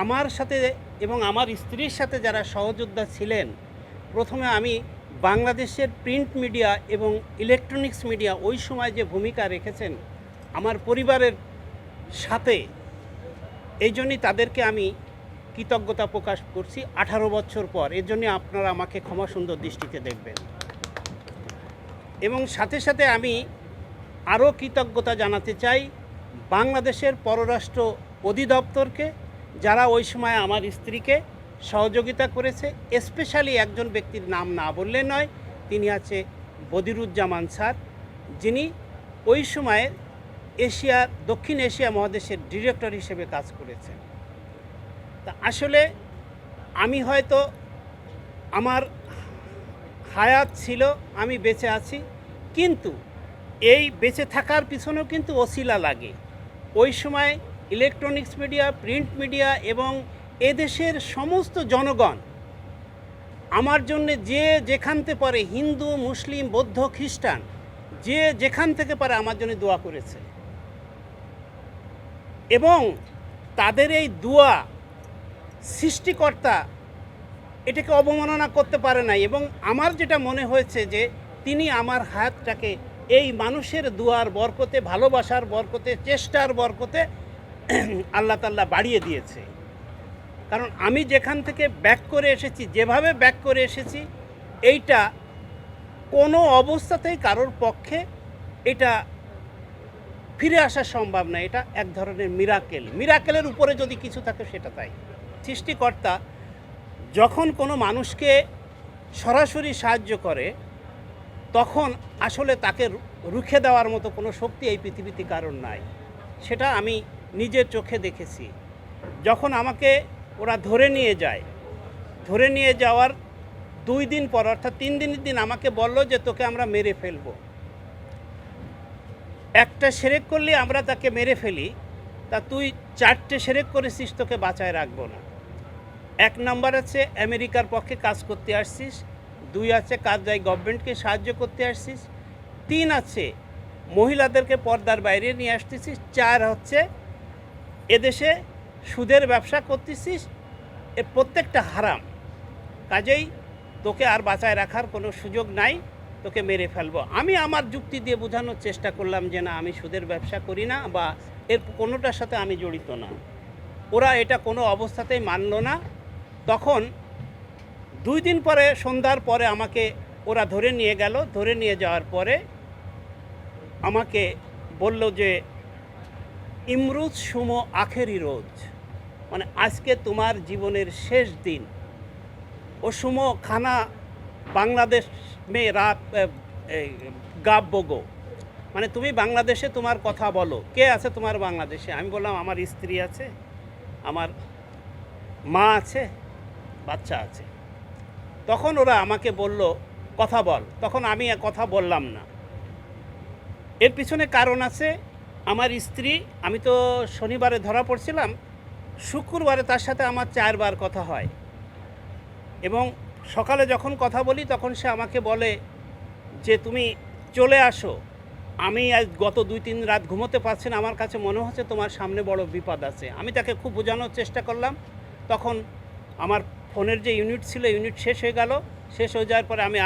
আমার সাথে এবং আমার স্ত্রীর সাথে যারা সহযোদ্ধা ছিলেন, প্রথমে আমি বাংলাদেশের প্রিন্ট মিডিয়া এবং ইলেকট্রনিক্স মিডিয়া ওই সময় যে ভূমিকা রেখেছেন আমার পরিবারের সাথে, এই জন্যই তাদেরকে আমি কৃতজ্ঞতা প্রকাশ করছি 18 বছর পর। এর জন্য আপনারা আমাকে ক্ষমা সুন্দর দৃষ্টিতে দেখবেন। এবং সাথে সাথে আমি আরও কৃতজ্ঞতা জানাতে চাই বাংলাদেশের পররাষ্ট্র অধিদপ্তরকে, যারা ওই সময় আমার স্ত্রীকে সহযোগিতা করেছে। স্পেশালি একজন ব্যক্তির নাম না বললে নয়, তিনি আছে বদিরুজ্জামান স্যার, যিনি ওই সময়ে দক্ষিণ এশিয়া মহাদেশের ডিরেক্টর হিসেবে কাজ করেছেন। তা আসলে আমি হয়তো আমার হায়াত ছিল, আমি বেঁচে আছি, কিন্তু এই বেঁচে থাকার পিছনেও কিন্তু ওসিলা লাগে। ওই সময় ইলেকট্রনিক্স মিডিয়া, প্রিন্ট মিডিয়া এবং এদেশের সমস্ত জনগণ আমার জন্যে যে যেখান থেকে পারে, হিন্দু, মুসলিম, বৌদ্ধ, খ্রিস্টান, যে যেখান থেকে পারে আমার জন্য দোয়া করেছে। এবং তাদের এই দোয়া সৃষ্টিকর্তা এটাকে অবমাননা করতে পারে নাই। এবং আমার যেটা মনে হয়েছে যে তিনি আমার হায়াতটাকে এই মানুষের দোয়ার বরকতে, ভালোবাসার বরকতে, চেষ্টার বরকতে আল্লাহ তাআলা বাড়িয়ে দিয়েছে। কারণ আমি যেখান থেকে ব্যাক করে এসেছি, যেভাবে ব্যাক করে এসেছি, এইটা কোনো অবস্থাতেই কারোর পক্ষে এটা ফিরে আসা সম্ভব না। এটা এক ধরনের মিরাকেলের উপরে যদি কিছু থাকে সেটা তাই। সৃষ্টিকর্তা যখন কোনো মানুষকে সরাসরি সাহায্য করে, তখন আসলে তাকে রুখে দেওয়ার মতো কোনো শক্তি এই পৃথিবীতে কারণ নাই। সেটা আমি নিজের চোখে দেখেছি। যখন আমাকে ওরা ধরে নিয়ে যাওয়ার 2 দিন পর, অর্থাৎ 3 দিনের দিন আমাকে বলল যে তোকে আমরা মেরে ফেলবো। একটা শিরক করলে আমরা তাকে মেরে ফেলি, তা তুই 4টে শিরক করেছিস, তোকে বাঁচায় রাখবো না। 1 নম্বর আছে আমেরিকার পক্ষে কাজ করতে আসছিস, 2 আছে কাজদাই গভর্নমেন্টকে সাহায্য করতে আসছিস, 3 আছে মহিলাদেরকে পর্দার বাইরে নিয়ে আসতেছিস, 4 হচ্ছে এদেশে সুদের ব্যবসা করতেছিস। এর প্রত্যেকটা হারাম। কাজেই তোকে আর বাঁচায় রাখার কোনো সুযোগ নাই, তোকে মেরে ফেলবো। আমি আমার যুক্তি দিয়ে বোঝানোর চেষ্টা করলাম যে না, আমি সুদের ব্যবসা করি না বা এর কোনোটার সাথে আমি জড়িত না। ওরা এটা কোনো অবস্থাতেই মানল না। তখন 2 দিন পরে, সন্ধ্যার পরে আমাকে ওরা ধরে নিয়ে গেল। ধরে নিয়ে যাওয়ার পরে আমাকে বলল যে ইমরুজ সুমো আখেরি রোজ, মানে আজকে তোমার জীবনের শেষ দিন। ও সুমো খানা বাংলাদেশ মে রাত গাব বগো, মানে তুমি বাংলাদেশে তোমার কথা বলো। কে আছে তোমার বাংলাদেশে? আমি বললাম আমার স্ত্রী আছে, আমার মা আছে, বাচ্চা আছে। তখন ওরা আমাকে বলল কথা বল। তখন আমি কথা বললাম না। এর পিছনে কারণ আছে। আমার স্ত্রী, আমি তো শনিবারে ধরা পড়ছিলাম, শুক্রবারে তার সাথে আমার 4 বার কথা হয়। এবং সকালে যখন কথা বলি তখন সে আমাকে বলে যে তুমি চলে আসো, আমি আজ গত 2-3 রাত ঘুমোতে পারছি না, আমার কাছে মনে হচ্ছে তোমার সামনে বড় বিপদ আছে। আমি তাকে খুব বোঝানোর চেষ্টা করলাম। তখন আমার ফোনের যে ইউনিট ছিল, ইউনিট শেষ হয়ে গেল। শেষ হয়ে যাওয়ার পরে আমি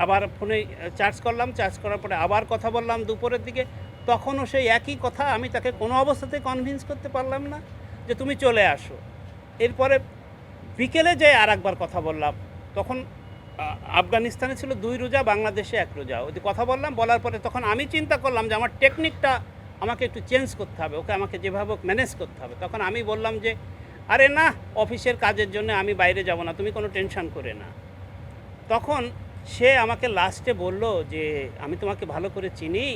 আবার ফোনে চার্জ করলাম। চার্জ করার পরে আবার কথা বললাম দুপুরের দিকে। তখনও সেই একই কথা। আমি তাকে কোনো অবস্থাতেই কনভিন্স করতে পারলাম না যে তুমি চলে আসো। এরপরে বিকেলে যেয়ে আরেকবার কথা বললাম। তখন আফগানিস্তানে ছিল 2 রোজা, বাংলাদেশে 1 রোজা। ওই কথা বললাম। বলার পরে তখন আমি চিন্তা করলাম যে আমার টেকনিকটা আমাকে একটু চেঞ্জ করতে হবে, ওকে আমাকে যেভাবে ম্যানেজ করতে হবে। তখন আমি বললাম যে আরে না, অফিসের কাজের জন্য আমি বাইরে যাব না, তুমি কোনো টেনশন করে না। তখন সে আমাকে লাস্টে বলল যে আমি তোমাকে ভালো করে চিনি,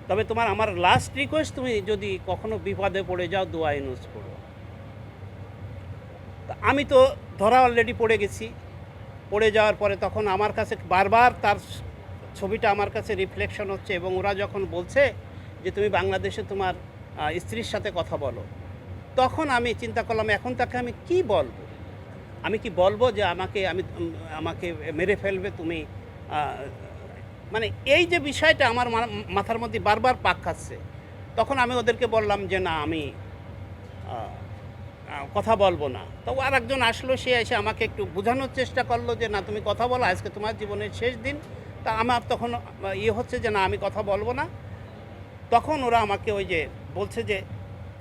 তবে আমার লাস্ট রিকোয়েস্ট, তুমি যদি কখনো বিপদে পড়ে যাও দোয়া ইউজ করো। আমি তো ধরা অলরেডি পড়ে গেছি। পড়ে যাওয়ার পরে তখন আমার কাছে বারবার তার ছবিটা আমার কাছে রিফ্লেকশন হচ্ছে। এবং ওরা যখন বলছে যে তুমি বাংলাদেশে তোমার স্ত্রীর সাথে কথা বলো, তখন আমি চিন্তা করলাম এখন তাকে আমি কি বলবো। আমি কি বলবো যে আমাকে মেরে ফেলবে তুমি? মানে এই যে বিষয়টা আমার মাথার মধ্যে বারবার পাক খাচ্ছে। তখন আমি ওদেরকে বললাম যে না, আমি কথা বলবো না। তো আর একজন আসলো, সে এসে আমাকে একটু বোঝানোর চেষ্টা করলো যে না তুমি কথা বলো, আজকে তোমার জীবনের শেষ দিন। তা আমার তখন ইয়ে হচ্ছে যে না আমি কথা বলবো না। তখন ওরা আমাকে ওই যে বলছে যে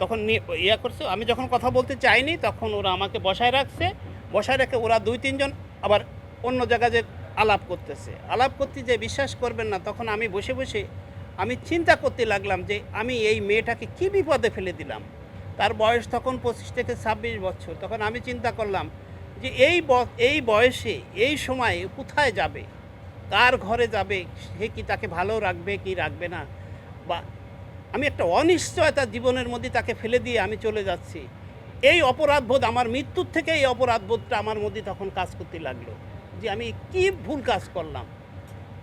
তখন ইয়া করছে, আমি যখন কথা বলতে চাইনি তখন ওরা আমাকে বসায় রাখছে। বসায় রেখে ওরা 2-3 জন আবার অন্য জায়গায় যে আলাপ করতেছে। আলাপ করতে যে বিশ্বাস করবেন না, তখন আমি বসে বসে আমি চিন্তা করতে লাগলাম যে আমি এই মেয়েটাকে কী বিপদে ফেলে দিলাম। তার বয়স তখন 25 থেকে 26 বছর। তখন আমি চিন্তা করলাম যে এই বয়সে এই সময়ে কোথায় যাবে, কার ঘরে যাবে, সে কি তাকে ভালো রাখবে কি রাখবে না, বা আমি একটা অনিশ্চয়তা জীবনের মধ্যে তাকে ফেলে দিয়ে আমি চলে যাচ্ছি। এই অপরাধবোধ, আমার মৃত্যুর থেকে এই অপরাধবোধটা আমার মধ্যে তখন কাজ করতে লাগলো যে আমি কি ভুল কাজ করলাম।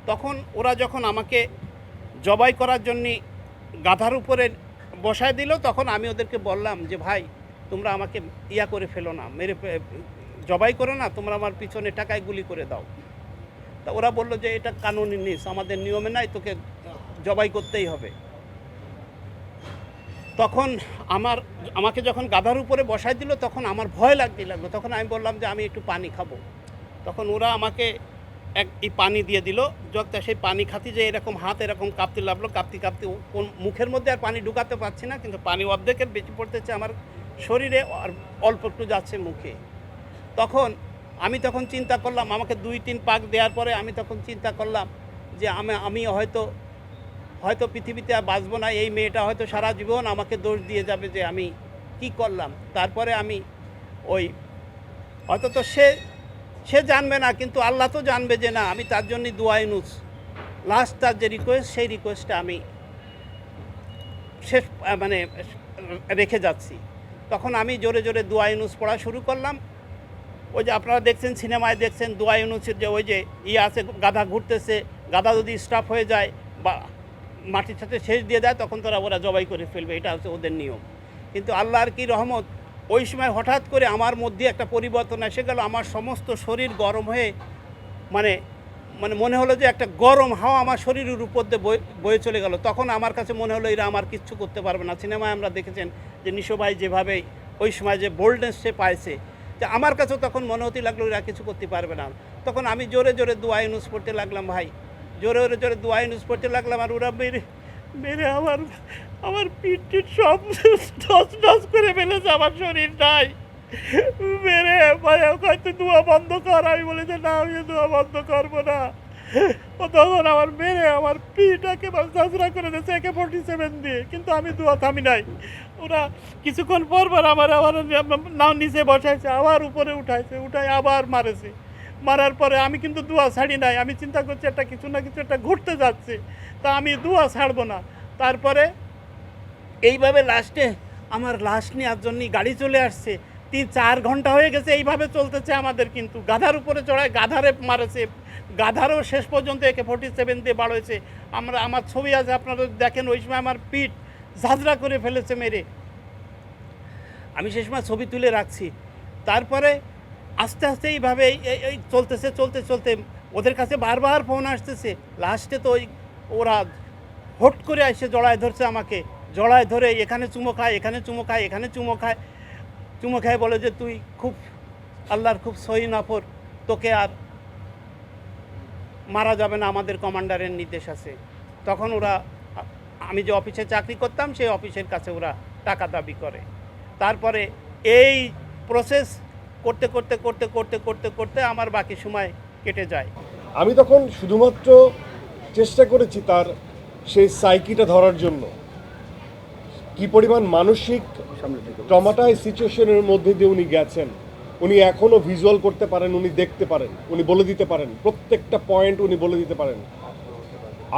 তখন ওরা যখন আমাকে জবাই করার জন্যে গাধার উপরে বসায় দিল, তখন আমি ওদেরকে বললাম যে ভাই তোমরা আমাকে ইয়া করে ফেলো না, জবাই করো না, তোমরা আমার পিছনে টাকায় গুলি করে দাও। তা ওরা বললো যে এটা কানুনি নিস, আমাদের নিয়মে নাই, তোকে জবাই করতেই হবে। তখন আমাকে যখন গাধার উপরে বসায় দিল তখন আমার ভয় লাগলো। তখন আমি বললাম যে আমি একটু পানি খাবো। তখন ওরা আমাকে এই পানি দিয়ে দিল। যখন সেই পানি খাতি যে এরকম হাত এরকম কাঁপতে লাগলো, কাঁপতে মুখের মধ্যে আর পানি ঢুকাতে পারছি না, কিন্তু পানি অর্ধেকের বেশি পড়তেছে আমার শরীরে আর অল্প একটু যাচ্ছে মুখে। তখন আমি চিন্তা করলাম, আমাকে 2-3 পাক দেওয়ার পরে আমি তখন চিন্তা করলাম যে আমি হয়তো পৃথিবীতে আর বাঁচবো না। এই মেয়েটা হয়তো সারা জীবন আমাকে দোষ দিয়ে যাবে যে আমি কি করলাম। তারপরে আমি ওই হয়তো তো সে জানবে না, কিন্তু আল্লাহ তো জানবে যে না আমি তার জন্যই দোয়া ইউনুস, লাস্ট তার যে রিকোয়েস্ট, সেই রিকোয়েস্টটা আমি শেষ মানে রেখে যাচ্ছি। তখন আমি জোরে জোরে দোয়া ইউনুস পড়া শুরু করলাম। ওই যে আপনারা দেখছেন, সিনেমায় দেখছেন দোয়া ইউনুসের যে ওই যে আছে, গাধা ঘুরতেছে, গাধা যদি স্টাফ হয়ে যায় বা মাটির সাথে শেষ দিয়ে দেয় তখন ওরা জবাই করে ফেলবে, এটা হচ্ছে ওদের নিয়ম। কিন্তু আল্লাহর কি রহমত, ওই সময় হঠাৎ করে আমার মধ্যে একটা পরিবর্তন এসে গেল। আমার সমস্ত শরীর গরম হয়ে মানে মনে হলো যে একটা গরম হাওয়া আমার শরীরের উপর দিয়ে বয়ে চলে গেল। তখন আমার কাছে মনে হলো এরা আমার কিচ্ছু করতে পারবে না। সিনেমায় আমরা দেখেছেন যে নিশো ভাই যেভাবে ওই সময় যে বোল্ডনেস সে পাইছে, যে আমার কাছেও তখন মনে হতে লাগলো এরা কিছু করতে পারবে না। তখন আমি জোরে জোরে দোয়া ইউনুস পড়তে লাগলাম ভাই, জোরে জোরে দোয়া ইউনুস পড়তে লাগলাম। আর ওরা মেরে আমার পিঠ সব টস করে ফেলেছে, আমার শরীর নাই মেরে হয়তো দোয়া বন্ধ কর। আমি বলি যে না আমি দোয়া বন্ধ করবো না। ও তখন আমার মেরে আমার পিঠটাকে ঝাঁঝরা করে দিয়েছে AK-47 দিয়ে, কিন্তু আমি দোয়া থামি নাই। ওরা কিছুক্ষণ পর আমার নাও নিচে বসাইছে, আবার উপরে উঠাই আবার মারেছে। মারার পরে আমি কিন্তু দোয়া ছাড়ি নাই। আমি চিন্তা করছি একটা কিছু না কিছু একটা ঘুরতে যাচ্ছে, তা আমি দোয়া ছাড়বো না। তারপরে এইভাবে লাস্টে আমার লাশ নেওয়ার জন্যই গাড়ি চলে আসছে। 3-4 ঘন্টা হয়ে গেছে এইভাবে চলতেছে আমাদের। কিন্তু গাধার উপরে চড়ায় গাধারে মারেছে, গাধারও শেষ পর্যন্ত AK-47 দিয়ে বাড়াইছে। আমার ছবি আছে, আপনারা দেখেন, ওই সময় আমার পিঠ ঝাঁঝরা করে ফেলেছে মেরে। আমি সে সময় ছবি তুলে রাখছি। তারপরে আস্তে আস্তে এইভাবে এই চলতে ওদের কাছে বারবার ফোন আসতেছে। লাস্টে তো ওরা হট করে এসে জড়ায় ধরছে আমাকে, জড়ায় ধরে এখানে চুমো খায়, এখানে চুমো খায়, এখানে চুমো খায় বলে যে তুই খুব আল্লাহর খুব সহি নফর, তোকে আর মারা যাবে না, আমাদের কমান্ডারের নির্দেশ আছে। তখন ওরা, আমি যে অফিসে চাকরি করতাম সেই অফিসের কাছে ওরা টাকা দাবি করে। তারপরে এই প্রসেস করতে করতে করতে করতে করতে করতে আমার বাকি সময় কেটে যায়। আমি তখন শুধুমাত্র চেষ্টা করেছি তার সেই সাইকিটা ধরার জন্য, কি পরিমাণ মানসিক ট্রমাটাইজ সিচুয়েশনের মধ্যে দিয়ে উনি গেছেন। উনি এখনও ভিজুয়াল করতে পারেন, উনি দেখতে পারেন, উনি বলে দিতে পারেন, প্রত্যেকটা পয়েন্ট উনি বলে দিতে পারেন।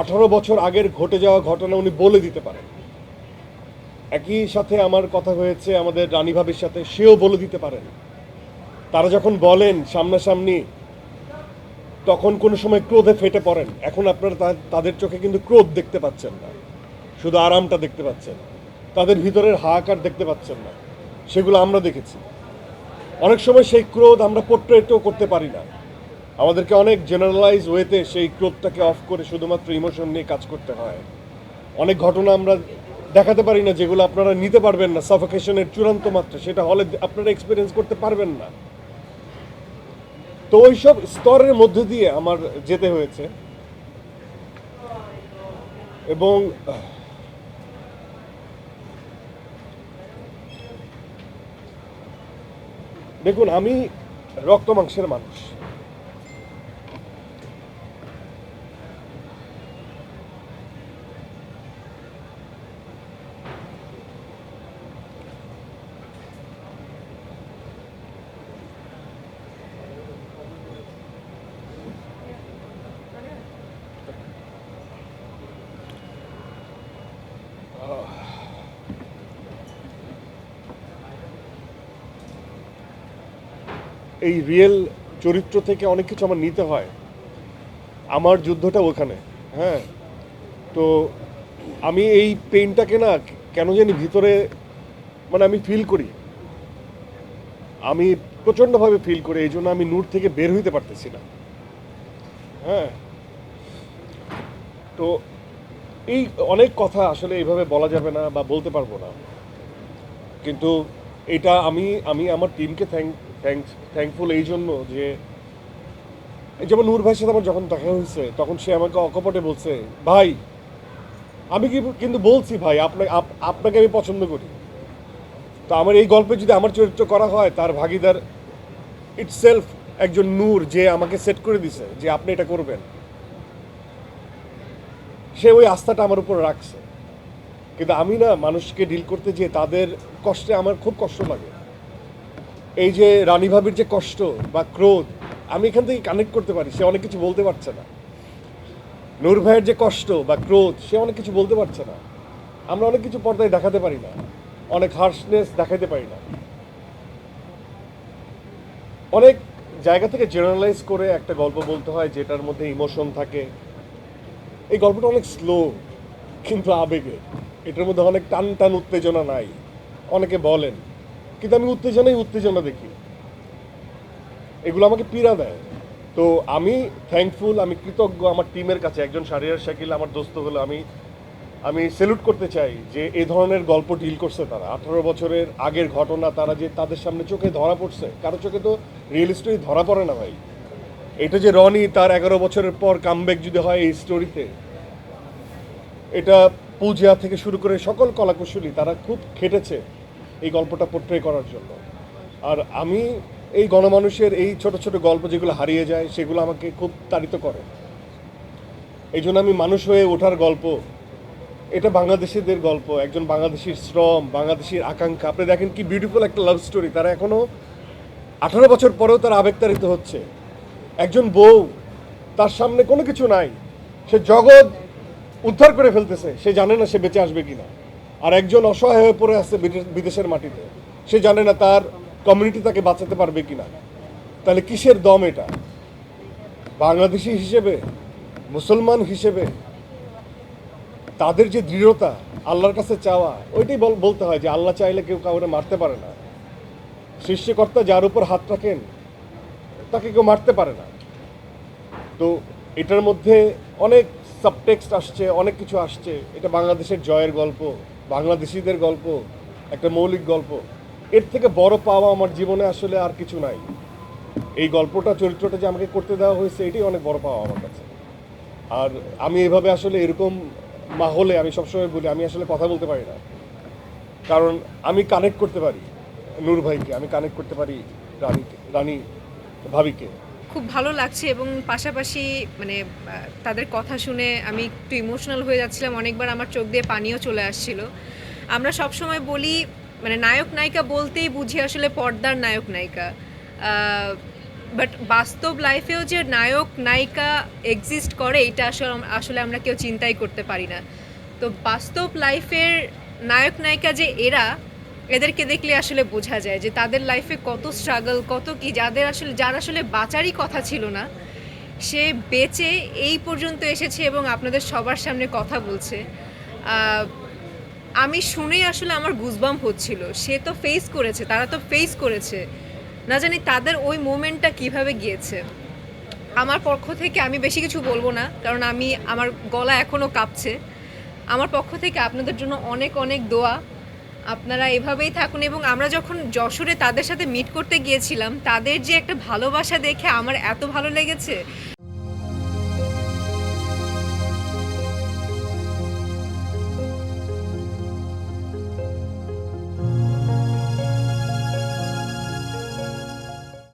18 বছর আগের ঘটে যাওয়া ঘটনা উনি বলে দিতে পারেন। একই সাথে আমার কথা হয়েছে আমাদের রানী ভাবির সাথে, সেও বলে দিতে পারেন। তারা যখন বলেন সামনাসামনি তখন কোনো সময় ক্রোধে ফেটে পড়েন। এখন আপনারা তাদের চোখে কিন্তু ক্রোধ দেখতে পাচ্ছেন না, শুধু আরামটা দেখতে পাচ্ছেন। তাদের ভিতরের হাহাকার দেখতে পাচ্ছেন না, সেগুলো আমরা দেখেছি। অনেক সময় সেই ক্রোধ আমরা পোর্ট্রেটও করতে পারি না। আমাদেরকে অনেক জেনারেলাইজ ওয়েতে সেই ক্রোধটাকে অফ করে শুধুমাত্র ইমোশন নিয়ে কাজ করতে হয়। অনেক ঘটনা আমরা দেখাতে পারি না, যেগুলো আপনারা নিতে পারবেন না, সাফোকেশনের চূড়ান্ত মাত্রা, সেটা হলে আপনারা এক্সপিরিয়েন্স করতে পারবেন না। তো ওইসব স্তরের মধ্যে দিয়ে আমার যেতে হয়েছে। এবং দেখুন, আমি রক্ত মাংসের মানুষ। এই রিয়েল চরিত্র থেকে অনেক কিছু আমার নিতে হয়। আমার যুদ্ধটা ওখানে। হ্যাঁ, তো আমি এই পেইনটাকে না কেন জানি ভিতরে, মানে আমি ফিল করি, আমি প্রচণ্ডভাবে ফিল করি। এই জন্য আমি নূর থেকে বের হইতে পারতেছি না। হ্যাঁ, তো এই অনেক কথা আসলে এইভাবে বলা যাবে না বা বলতে পারবো না, কিন্তু এটা আমি আমি আমার টিমকে থ্যাঙ্কফুল এই জন্য যে, যেমন নূর ভাইয়ের সাথে আমার যখন দেখা হয়েছে তখন সে আমাকে অকপটে বলছে, ভাই আমি কিন্তু বলছি ভাই আপনাকে আমি পছন্দ করি। তো আমার এই গল্পে যদি আমার চরিত্র করা হয়, তার ভাগিদার ইটসেলফ একজন নূর, যে আমাকে সেট করে দিছে যে আপনি এটা করবেন। সে ওই আস্থাটা আমার উপর রাখছে। কিন্তু আমি না, মানুষকে ডিল করতে যেয়ে তাদের কষ্টে আমার খুব কষ্ট লাগে। এই যে রানী ভাবির যে কষ্ট বা ক্রোধ, আমি এখান থেকে কানেক্ট করতে পারি। সে অনেক কিছু বলতে পারছে না। নূর ভাইয়ের যে কষ্ট বা ক্রোধ, সে অনেক কিছু বলতে পারছে না। আমরা অনেক কিছু পর্দায় দেখাতে পারি না, অনেক হার্শনেস দেখাতে পারি না। অনেক জায়গা থেকে জেনারেলাইজ করে একটা গল্প বলতে হয় যেটার মধ্যে ইমোশন থাকে। এই গল্পটা অনেক স্লো কিন্তু আবেগে। এটার মধ্যে অনেক টান টান উত্তেজনা নাই, অনেকে বলেন, কিন্তু আমি উত্তেজনা দেখি। এগুলো আমাকে পীড়া দেয়। তো আমি থ্যাঙ্কফুল, আমি কৃতজ্ঞ আমার টিমের কাছে। একজন শাহরিয়ার শাকিল আমার দোস্ত হলো, আমি স্যালুট করতে চাই যে এই ধরনের গল্প ডিল করছে তারা। 18 বছরের আগের ঘটনা তারা যে তাদের সামনে চোখে ধরা পড়ছে। কারো চোখে তো রিয়েল স্টোরি ধরা পড়ে না ভাই। এটা যে রনি তার 11 বছরের পর কামব্যাক যদি হয় এই স্টোরিতে, এটা পূজা থেকে শুরু করে সকল কলাকুশলী তারা খুব খেটেছে এই গল্পটা পোট্রে করার জন্য। আর আমি এই গণমানুষের এই ছোট ছোট গল্প যেগুলো হারিয়ে যায়, সেগুলো আমাকে খুব তাড়িত করে। এই জন্য আমি মানুষ হয়ে ওঠার গল্প, এটা বাংলাদেশিদের গল্প, একজন বাংলাদেশির শ্রম, বাংলাদেশির আকাঙ্ক্ষা। আপনি দেখেন কি বিউটিফুল একটা লাভ স্টোরি। তারা এখনও 18 বছর পরেও তারা আবেগতাড়িত হচ্ছে। একজন বউ, তার সামনে কোনো কিছু নাই, সে জগৎ উদ্ধার করে ফেলতেছে, সে জানে না সে বেঁচে আসবে কিনা। আর একজন অসহায় হয়ে পড়ে আছে বিদেশের মাটিতে, সে জানে না তার কমিউনিটি তাকে বাঁচাতে পারবে কিনা। তাহলে কিসের দম এটা? বাংলাদেশি হিসেবে, মুসলমান হিসেবে তাদের যে দৃঢ়তা, আল্লাহর কাছে চাওয়া, ওইটাই বলতে হয় যে আল্লাহ চাইলে কেউ কাউরে মারতে পারে না। সৃষ্টিকর্তা যার উপর হাত রাখেন তাকে কেউ মারতে পারে না। তো এটার মধ্যে অনেক সাবটেক্সট আসছে, অনেক কিছু আসছে। এটা বাংলাদেশের জয়ের গল্প, বাংলাদেশিদের গল্প, একটা মৌলিক গল্প। এর থেকে বড় পাওয়া আমার জীবনে আসলে আর কিছু নাই। এই গল্পটা, চরিত্রটা যে আমাকে করতে দেওয়া হয়েছে, এটাই অনেক বড় পাওয়া আমার কাছে। আর আমি এভাবে আসলে এরকম মাহলে, আমি সবসময় বলি, আমি আসলে কথা বলতে পারি না, কারণ আমি কানেক্ট করতে পারি নূর ভাইকে, আমি কানেক্ট করতে পারি রানী ভাবিকে। খুব ভালো লাগছে এবং পাশাপাশি মানে তাদের কথা শুনে আমি একটু ইমোশনাল হয়ে যাচ্ছিলাম। অনেকবার আমার চোখ দিয়ে পানিও চলে আসছিল। আমরা সব সময় বলি মানে নায়ক নায়িকা বলতেই বুঝি আসলে পর্দার নায়ক নায়িকা, বাট বাস্তব লাইফেও যে নায়ক নায়িকা এক্সিস্ট করে এটা আসলে আমরা কেউ চিন্তাই করতে পারি না। তো বাস্তব লাইফের নায়ক নায়িকা যে এদেরকে দেখলে আসলে বোঝা যায় যে তাদের লাইফে কত স্ট্রাগল, কত কি, যার আসলে বাঁচারই কথা ছিল না, সে বেঁচে এই পর্যন্ত এসেছে এবং আপনাদের সবার সামনে কথা বলছে। আমি শুনে আসলে আমার গুজবাম্প হচ্ছিল। সে তো ফেস করেছে, তারা তো ফেস করেছে, না জানি তাদের ওই মোমেন্টটা কিভাবে গিয়েছে। আমার পক্ষ থেকে আমি বেশি কিছু বলবো না, কারণ আমার গলা এখনও কাঁপছে। আমার পক্ষ থেকে আপনাদের জন্য অনেক অনেক দোয়া। আপনারা এভাবেই থাকুন। এবং আমরা যখন যশোরে তাদের সাথে মিট করতে গিয়েছিলাম, তাদের যে একটা ভালোবাসা দেখে আমার এত ভালো লেগেছে।